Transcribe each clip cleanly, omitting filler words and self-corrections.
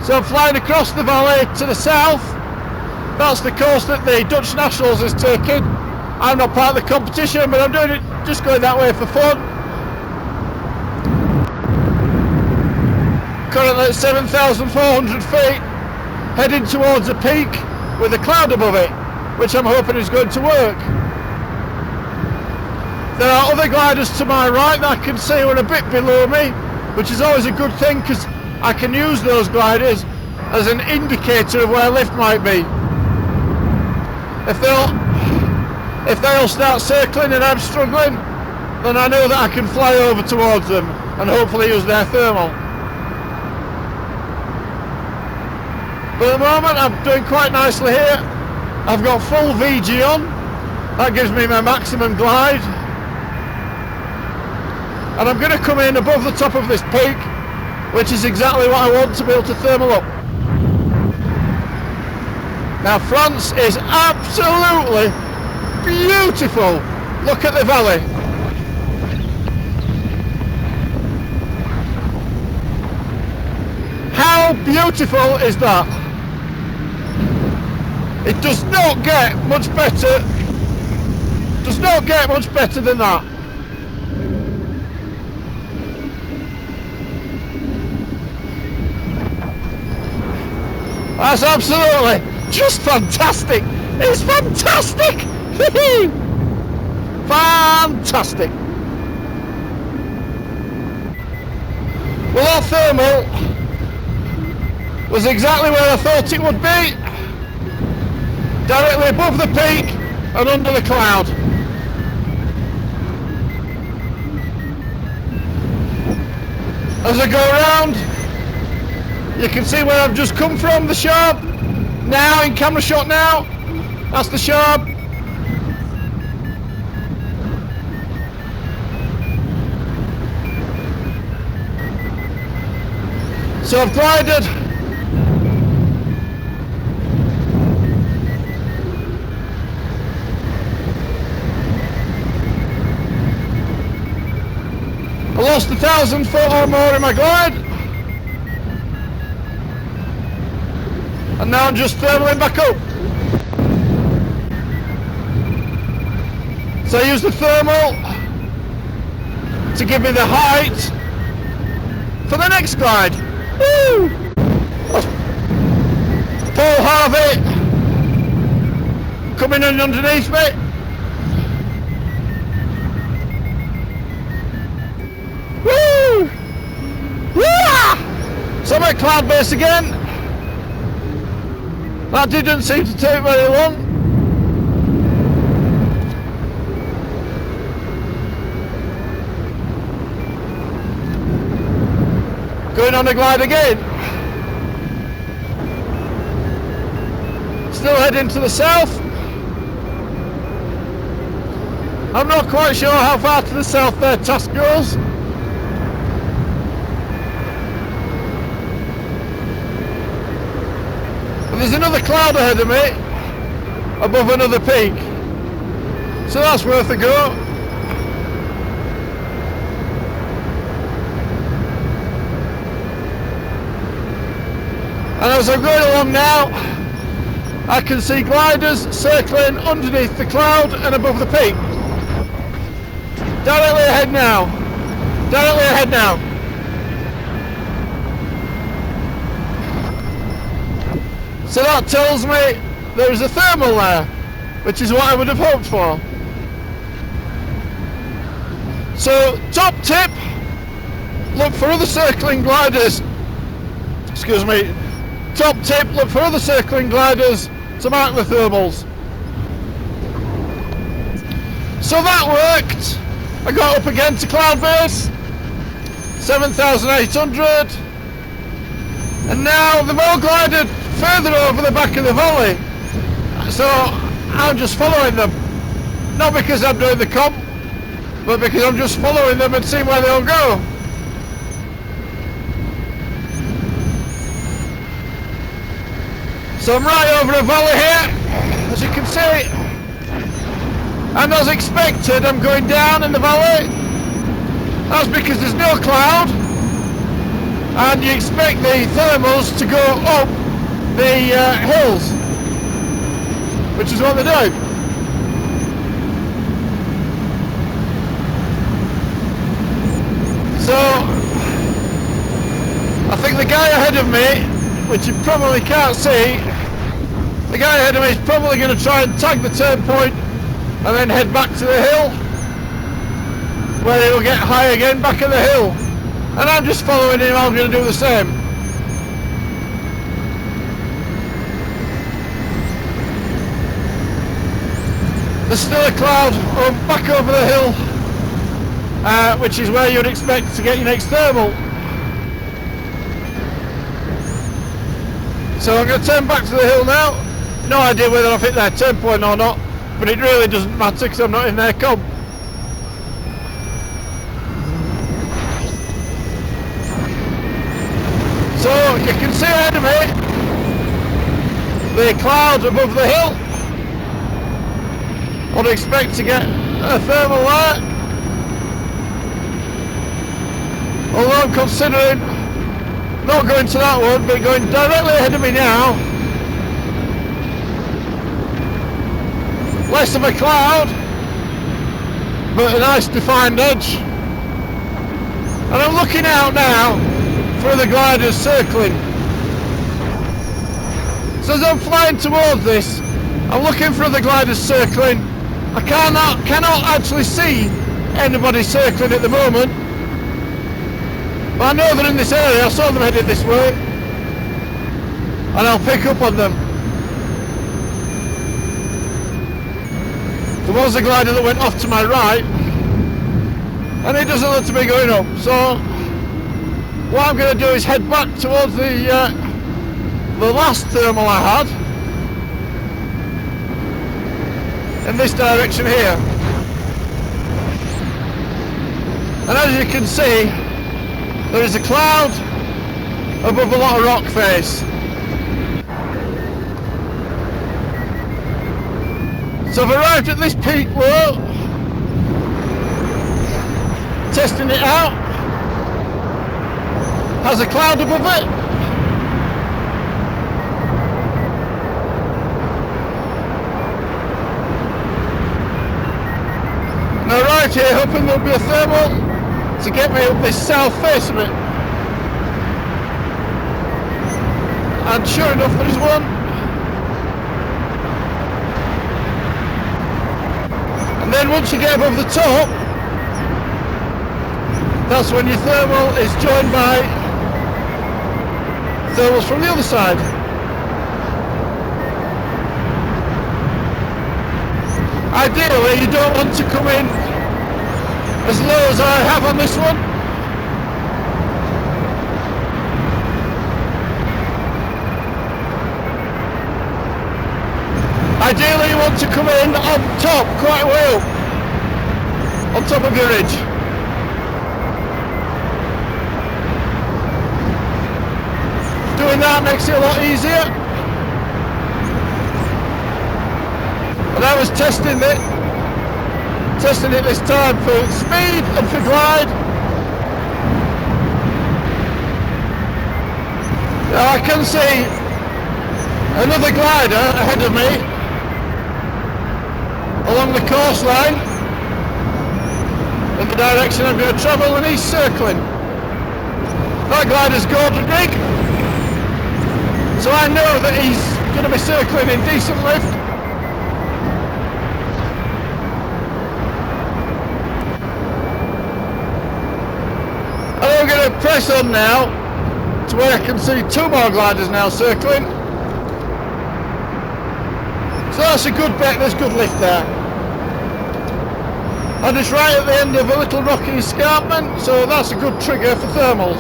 So I'm flying across the valley to the south. That's the course that the Dutch Nationals is taking. I'm not part of the competition, but I'm doing it, just going that way for fun. Currently at 7,400 feet, heading towards a peak with a cloud above it, which I'm hoping is going to work. There are other gliders to my right that I can see are a bit below me, which is always a good thing because I can use those gliders as an indicator of where lift might be. If they'll start circling and I'm struggling, then I know that I can fly over towards them and hopefully use their thermal. But at the moment I'm doing quite nicely here. I've got full VG on, that gives me my maximum glide. And I'm going to come in above the top of this peak, which is exactly what I want to be able to thermal up. Now France is absolutely beautiful. Look at the valley. How beautiful is that? It does not get much better. Does not get much better than that. That's absolutely just fantastic. It's fantastic. Fantastic. Well, that thermal was exactly where I thought it would be. Directly above the peak and under the cloud. As I go around, you can see where I've just come from, the Chabre. Now, in camera shot now, that's the Chabre. So I've glided I lost 1,000 foot or more in my glide. And now I'm just thermaling back up. So I use the thermal to give me the height for the next glide. Woo! Paul Harvey coming in underneath me. Woo! Yeah! So I'm at cloud base again. That didn't seem to take very long. Going on a glide again. Still heading to the south. I'm not quite sure how far to the south their task goes. There's another cloud ahead of me, above another peak, so that's worth a go. And as I'm going along now, I can see gliders circling underneath the cloud and above the peak. Directly ahead now, directly ahead now. So that tells me there is a thermal there, which is what I would have hoped for. So, top tip, look for other circling gliders. Excuse me. Top tip, look for other circling gliders to mark the thermals. So that worked. I got up again to cloud base, 7,800. And now they've all glided further over the back of the valley, so I'm just following them, not because I'm doing the comp, but because I'm just following them and seeing where they'll go. So I'm right over a valley here, as you can see, and as expected I'm going down in the valley. That's because there's no cloud and you expect the thermals to go up the hills, which is what they do. So I think the guy ahead of me, which you probably can't see, the guy ahead of me is probably going to try and tag the turn point and then head back to the hill, where he will get high again back at the hill. And I'm just following him. I'm going to do the same. There's still a cloud back over the hill, which is where you'd expect to get your next thermal. So I'm going to turn back to the hill now. No idea whether I've hit their turn point or not, but it really doesn't matter because I'm not in their comp. So you can see ahead of me the clouds above the hill. I'd expect to get a thermal there. Although I'm considering not going to that one, but going directly ahead of me now. Less of a cloud, but a nice defined edge. And I'm looking out now for the gliders circling. So as I'm flying towards this, I'm looking for the gliders circling. I cannot actually see anybody circling at the moment. But I know they're in this area. I saw them headed this way, and I'll pick up on them. There was a glider that went off to my right, and it doesn't look to be going up. So what I'm going to do is head back towards the last thermal I had, in this direction here. And as you can see, there is a cloud above a lot of rock face. So I've arrived at this peak low, testing it out. Has a cloud above it. And I arrived here hoping there'll be a thermal to get me up this south face of it. And sure enough, there is one. And then once you get above the top, that's when your thermal is joined by thermals from the other side. Ideally, you don't want to come in as low as I have on this one. Ideally, you want to come in on top, quite well, on top of your ridge. Doing that makes it a lot easier. And I was testing it this time for speed and for glide. Now I can see another glider ahead of me along the coastline in the direction I'm going to travel, and he's circling. That glider's Gordon rig, so I know that he's going to be circling in decent lift. I'm going to press on now to where I can see two more gliders now circling. So that's a good bet, there's good lift there. And it's right at the end of a little rocky escarpment, so that's a good trigger for thermals.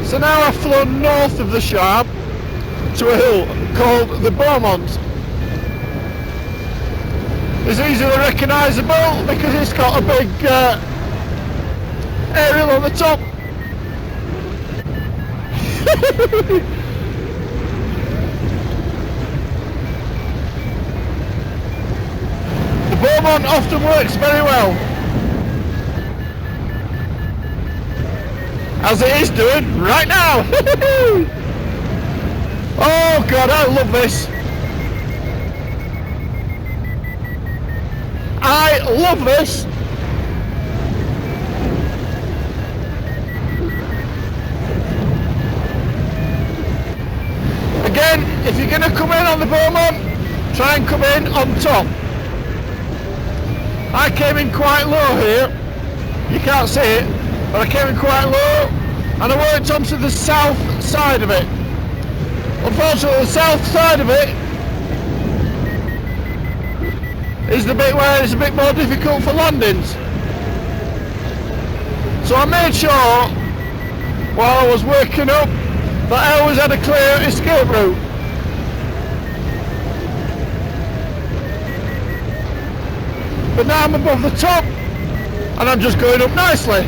So now I've flown north of the Chabre to a hill called the Beaumont. It's easily recognisable because it's got a big aerial on the top. The Beaumont often works very well. as it is doing right now. Oh God, I love this. I love this. Again, if you're going to come in on the Beaumont, try and come in on top. I came in quite low here. You can't see it, but I came in quite low, and I worked onto the south side of it. Unfortunately, the south side of it is the bit where it's a bit more difficult for landings. So I made sure, while I was working up, that I always had a clear escape route. But now I'm above the top, and I'm just going up nicely.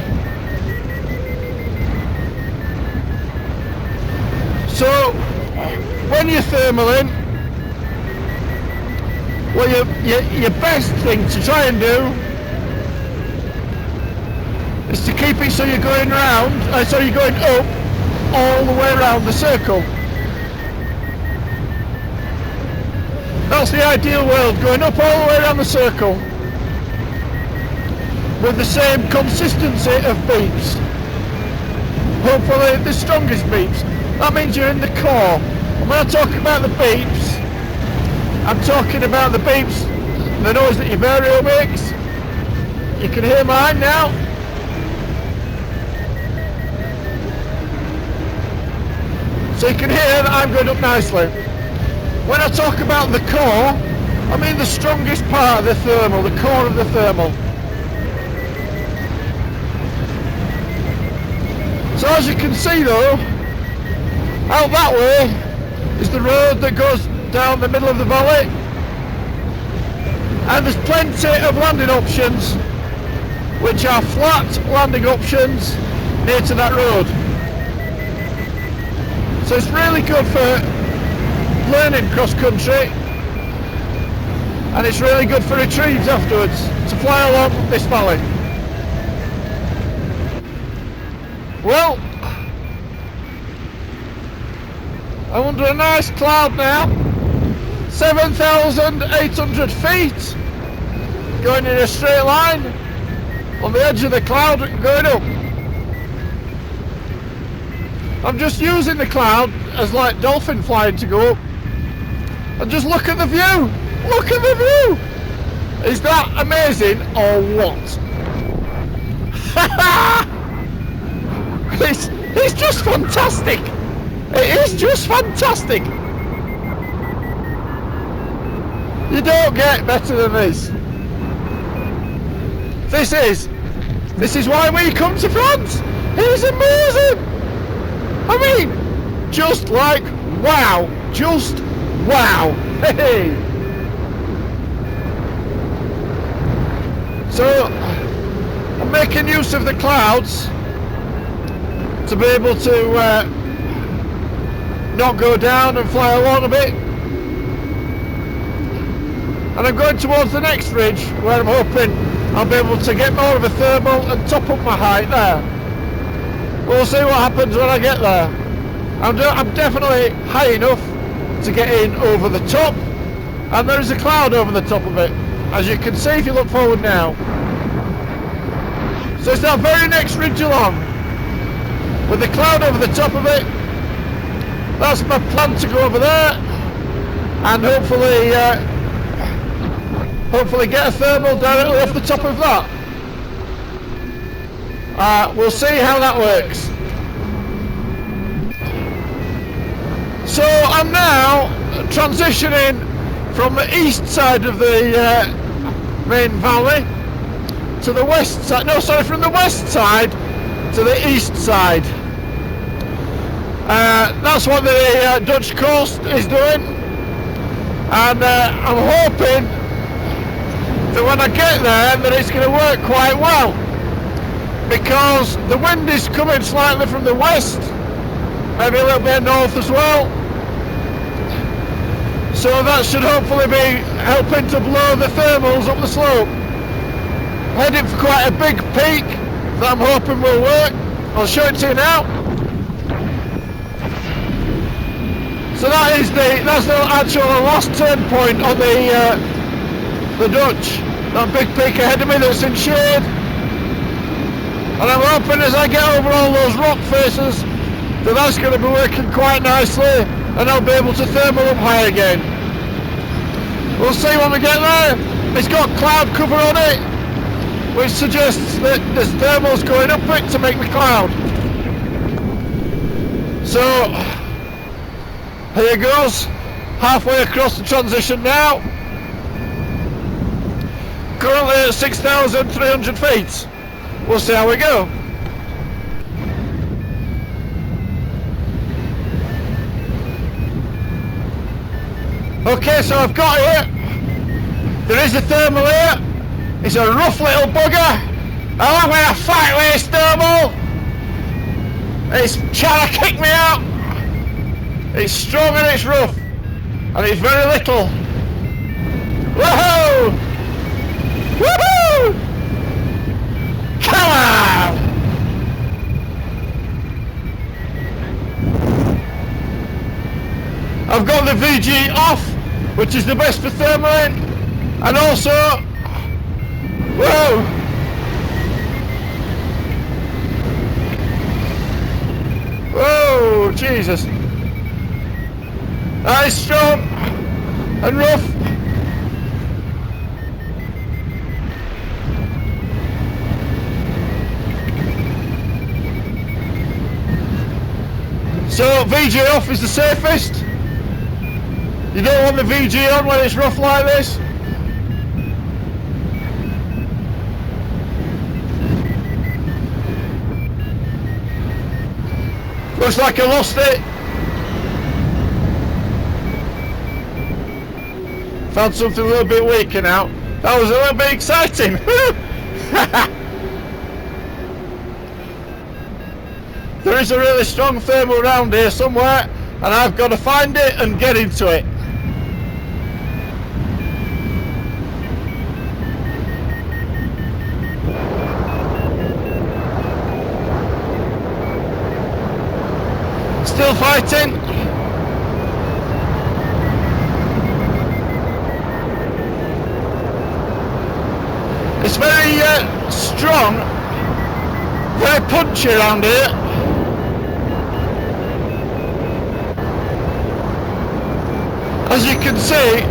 So, when you're thermaling, well, your best thing to try and do is to keep it so you're going round, so you're going up all the way around the circle. That's the ideal world, going up all the way around the circle with the same consistency of beeps. Hopefully the strongest beeps. That means you're in the core. And when I talk about the beeps, I'm talking about the beeps, the noise that your vario makes. You can hear mine now. So you can hear that I'm going up nicely. When I talk about the core, I mean the strongest part of the thermal, the core of the thermal. So as you can see though, out that way is the road that goes down the middle of the valley, and there's plenty of landing options which are flat landing options near to that road. So it's really good for learning cross country, and it's really good for retrieves afterwards to fly along this valley. Well, I'm under a nice cloud now, 7,800 feet, going in a straight line on the edge of the cloud going up. I'm just using the cloud as like Dolphin flying to go up. And just look at the view! Look at the view! Is that amazing or what? It's just fantastic! It is just fantastic! You don't get better than this. This is why we come to France! It's amazing! I mean, just like wow! Just wow! Hey! So, I'm making use of the clouds to be able to not go down and fly along a bit. And I'm going towards the next ridge where I'm hoping I'll be able to get more of a thermal and top up my height there. We'll see what happens when I get there. I'm definitely high enough to get in over the top, and there is a cloud over the top of it, as you can see if you look forward now. So it's that very next ridge along, with the cloud over the top of it. That's my plan, to go over there, and hopefully get a thermal directly off the top of that. We'll see how that works. So I'm now transitioning from the east side of the main valley to the west side. No, sorry, from the west side to the east side. That's what the Dutch coast is doing, and I'm hoping that when I get there that it's going to work quite well, because the wind is coming slightly from the west, maybe a little bit north as well, so that should hopefully be helping to blow the thermals up the slope. Heading for quite a big peak that I'm hoping will work. I'll show it to you now. So that's the actual last turn point on the Dutch. That big peak ahead of me that's in shade. And I'm hoping as I get over all those rock faces that that's going to be working quite nicely and I'll be able to thermal up high again. We'll see when we get there. It's got cloud cover on it, which suggests that there's thermals going up it to make the cloud. So here goes, halfway across the transition now. Currently at 6,300 feet. We'll see how we go. Okay, so I've got it. There is a thermal here. It's a rough little bugger. I'm going to fight with this thermal. It's trying to kick me out. It's strong and it's rough. And it's very little. Woohoo! Woohoo! Come on! I've got the VG off, which is the best for thermaling, and also, whoa! Whoa, Jesus! That is strong and rough. So VG off is the safest. You don't want the VG on when it's rough like this. Looks like I lost it. Found something a little bit weaker now. That was a little bit exciting. There is a really strong thermal around here somewhere, and I've got to find it and get into it. Still fighting. It's very strong, very punchy around here. As you can see,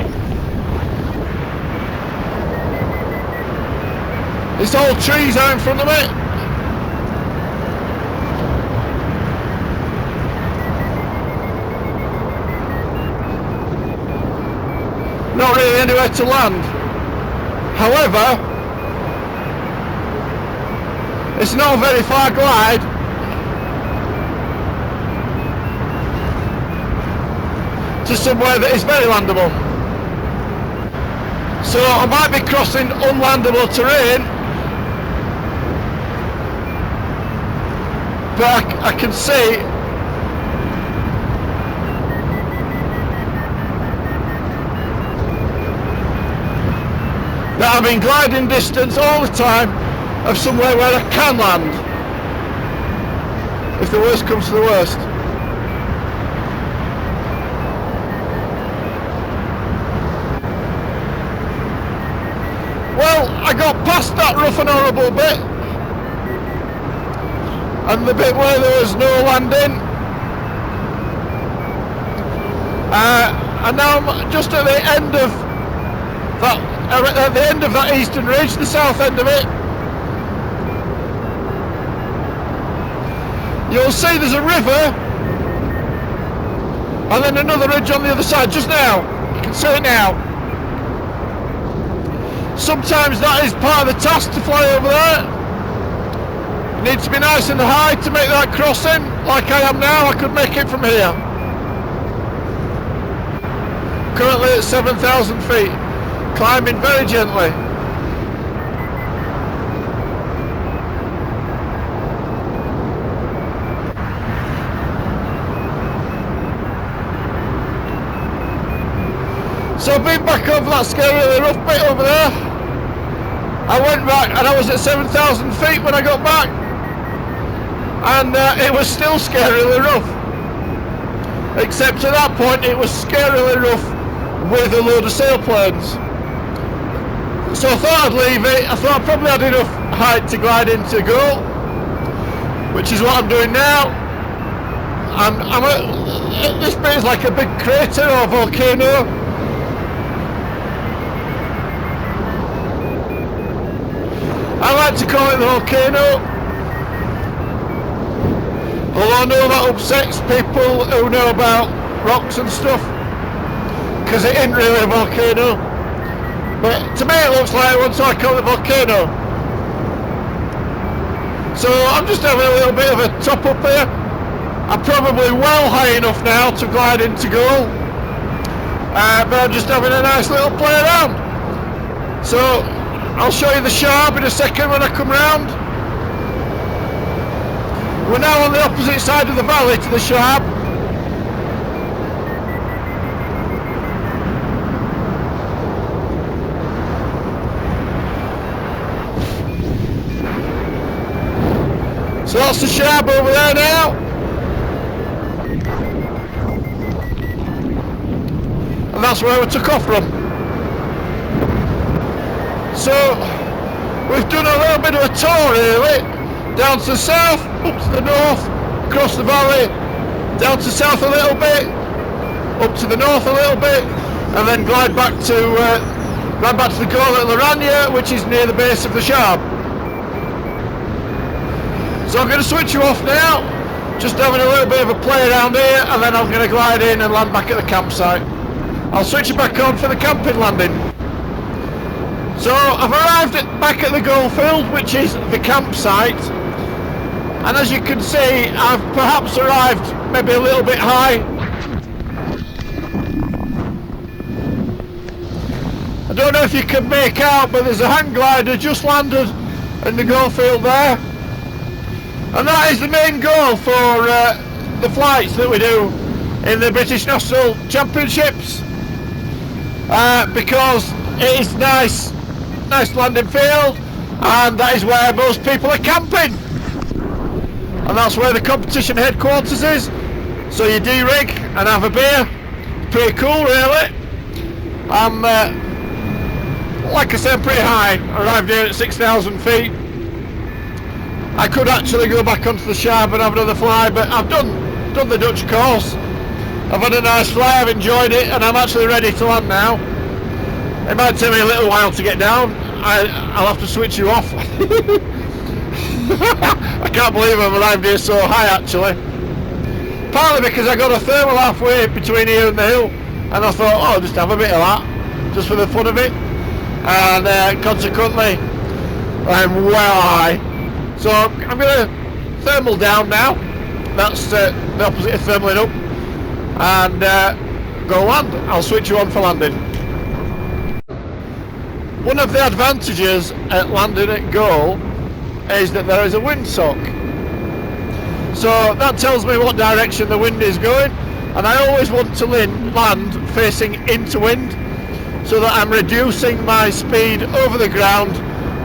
it's all trees out in front of me. Not really anywhere to land. However, it's not a very far glide. To somewhere that is very landable. So I might be crossing unlandable terrain, but I can see that I'm in gliding distance all the time of somewhere where I can land, if the worst comes to the worst. Well, I got past that rough and horrible bit, and the bit where there was no landing, and now I'm just at the end of that eastern ridge, the south end of it. You'll see there's a river, and then another ridge on the other side. Just now, you can see it now. Sometimes that is part of the task to fly over there. You need to be nice and high to make that crossing, like I am now. I could make it from here. Currently at 7,000 feet, climbing very gently. So I've been back over that scary rough bit over there. I went back and I was at 7,000 feet when I got back. and it was still scarily rough. Except at that point it was scarily rough with a load of sailplanes. So I thought I'd leave it. I thought I probably had enough height to glide into goal, which is what I'm doing now. This bit is like a big crater or volcano. I like to call it the volcano, although I know that upsets people who know about rocks and stuff, because it isn't really a volcano. But to me it looks like one, so I call it a volcano. So I'm just having a little bit of a top up here. I'm probably well high enough now to glide into goal, but I'm just having a nice little play around. So I'll show you the Chabre in a second when I come round. We're now on the opposite side of the valley to the Chabre. So that's the Chabre over there now. And that's where we took off from. So we've done a little bit of a tour really. Down to the south, up to the north, across the valley, down to the south a little bit, up to the north a little bit, and then glide back to the goal at Laragne, which is near the base of the Chabre. So I'm going to switch you off now, just having a little bit of a play around here, and then I'm going to glide in and land back at the campsite. I'll switch it back on for the camping landing. So I've arrived back at the goal field, which is the campsite, and as you can see I've perhaps arrived maybe a little bit high. I don't know if you can make out, but there's a hang glider just landed in the goal field there, and that is the main goal for the flights that we do in the British National Championships, because it is nice landing field, and that is where most people are camping, and that's where the competition headquarters is. So you de-rig and have a beer. Pretty cool really. I'm like I said, pretty high. I arrived here at 6,000 feet. I could actually go back onto the Chabre and have another fly, but I've done the Dutch course. I've had a nice fly, I've enjoyed it, and I'm actually ready to land now. It might take me a little while to get down. I'll have to switch you off. I can't believe I've arrived here so high actually. Partly because I got a thermal halfway between here and the hill, and I thought, oh, I'll just have a bit of that, just for the fun of it. And consequently, I'm well high. So I'm going to thermal down now. That's the opposite of thermaling up. And go land. I'll switch you on for landing. One of the advantages at landing at goal is that there is a windsock. So that tells me what direction the wind is going, and I always want to land facing into wind, so that I'm reducing my speed over the ground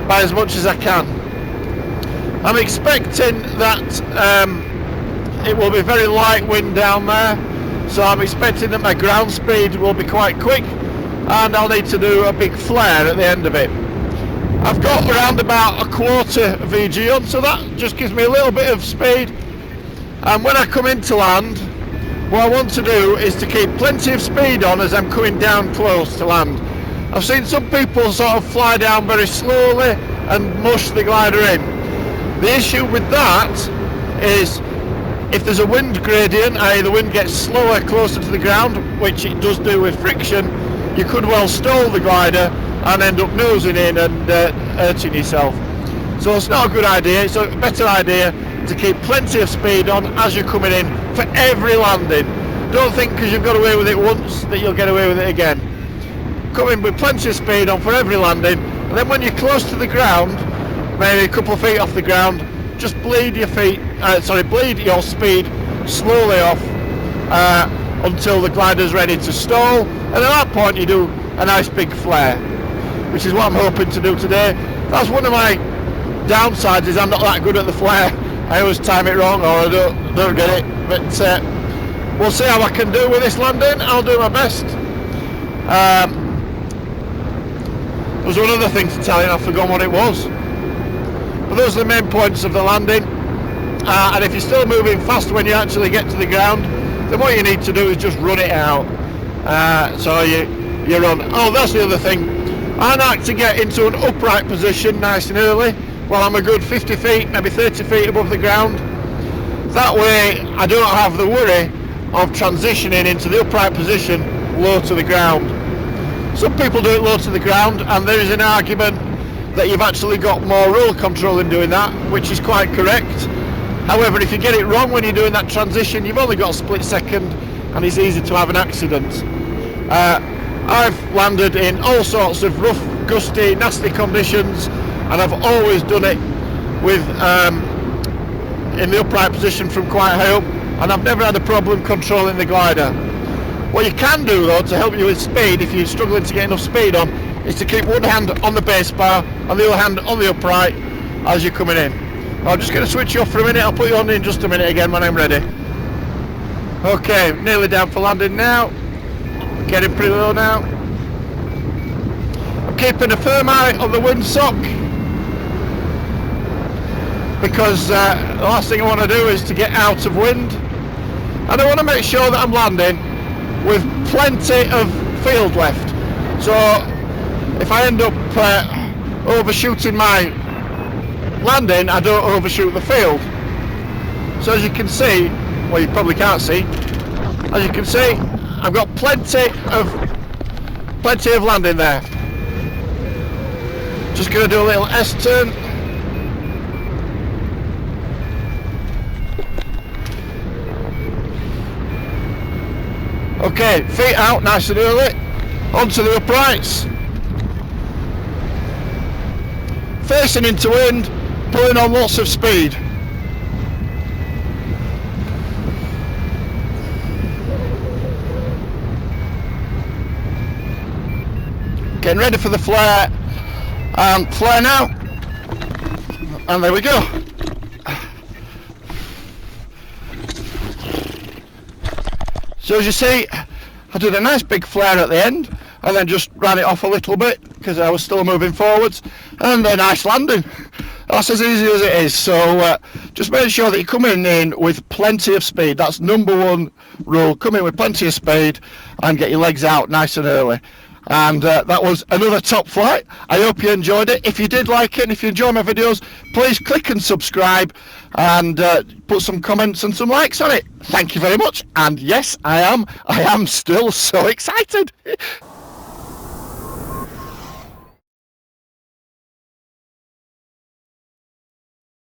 by as much as I can. I'm expecting that it will be very light wind down there, so I'm expecting that my ground speed will be quite quick, and I'll need to do a big flare at the end of it. I've got around about a quarter VG on, so that just gives me a little bit of speed, and when I come into land, what I want to do is to keep plenty of speed on as I'm coming down close to land. I've seen some people sort of fly down very slowly and mush the glider in. The issue with that is if there's a wind gradient, i.e. the wind gets slower closer to the ground, which it does do with friction, you could well stall the glider and end up nosing in and hurting yourself. So it's not a good idea. It's a better idea to keep plenty of speed on as you're coming in for every landing. Don't think because you've got away with it once that you'll get away with it again. Come in with plenty of speed on for every landing, and then when you're close to the ground, maybe a couple of feet off the ground, just bleed your speed slowly off until the glider's ready to stall, and at that point you do a nice big flare, which is what I'm hoping to do today. That's one of my downsides, is I'm not that good at the flare. I always time it wrong, or I don't get it. But we'll see how I can do with this landing. I'll do my best. There was one other thing to tell you, and I forgot what it was. But those are the main points of the landing. And if you're still moving fast when you actually get to the ground, then what you need to do is just run it out. So you run. Oh, that's the other thing. I like to get into an upright position nice and early. Well, I'm a good 50 feet, maybe 30 feet above the ground. That way I don't have the worry of transitioning into the upright position low to the ground. Some people do it low to the ground, and there is an argument that you've actually got more roll control in doing that, which is quite correct. However, if you get it wrong when you're doing that transition, you've only got a split second and it's easy to have an accident. I've landed in all sorts of rough, gusty, nasty conditions, and I've always done it with in the upright position from quite high up, and I've never had a problem controlling the glider. What you can do though to help you with speed, if you're struggling to get enough speed on, is to keep one hand on the base bar and the other hand on the upright as you're coming in. I'm just going to switch you off for a minute. I'll put you on in just a minute again when I'm ready. Okay, nearly down for landing now. Getting pretty low now. I'm keeping a firm eye on the windsock, because the last thing I want to do is to get out of wind, and I want to make sure that I'm landing with plenty of field left. So if I end up overshooting my landing, I don't overshoot the field. So as you can see, well, you probably can't see, as you can see, I've got plenty of landing there. Just going to do a little S-turn. Okay, feet out nice and early, onto the uprights, facing into wind, pulling on lots of speed. Getting ready for the flare, and flare now, and there we go. So as you see, I did a nice big flare at the end, and then just ran it off a little bit because I was still moving forwards, and a nice landing. That's as easy as it is. So just make sure that you're coming in with plenty of speed. That's number one rule. Come in with plenty of speed and get your legs out nice and early. And that was another top flight. I hope you enjoyed it. If you did like it, and if you enjoy my videos, please click and subscribe, and put some comments and some likes on it. Thank you very much. And yes, I am still so excited.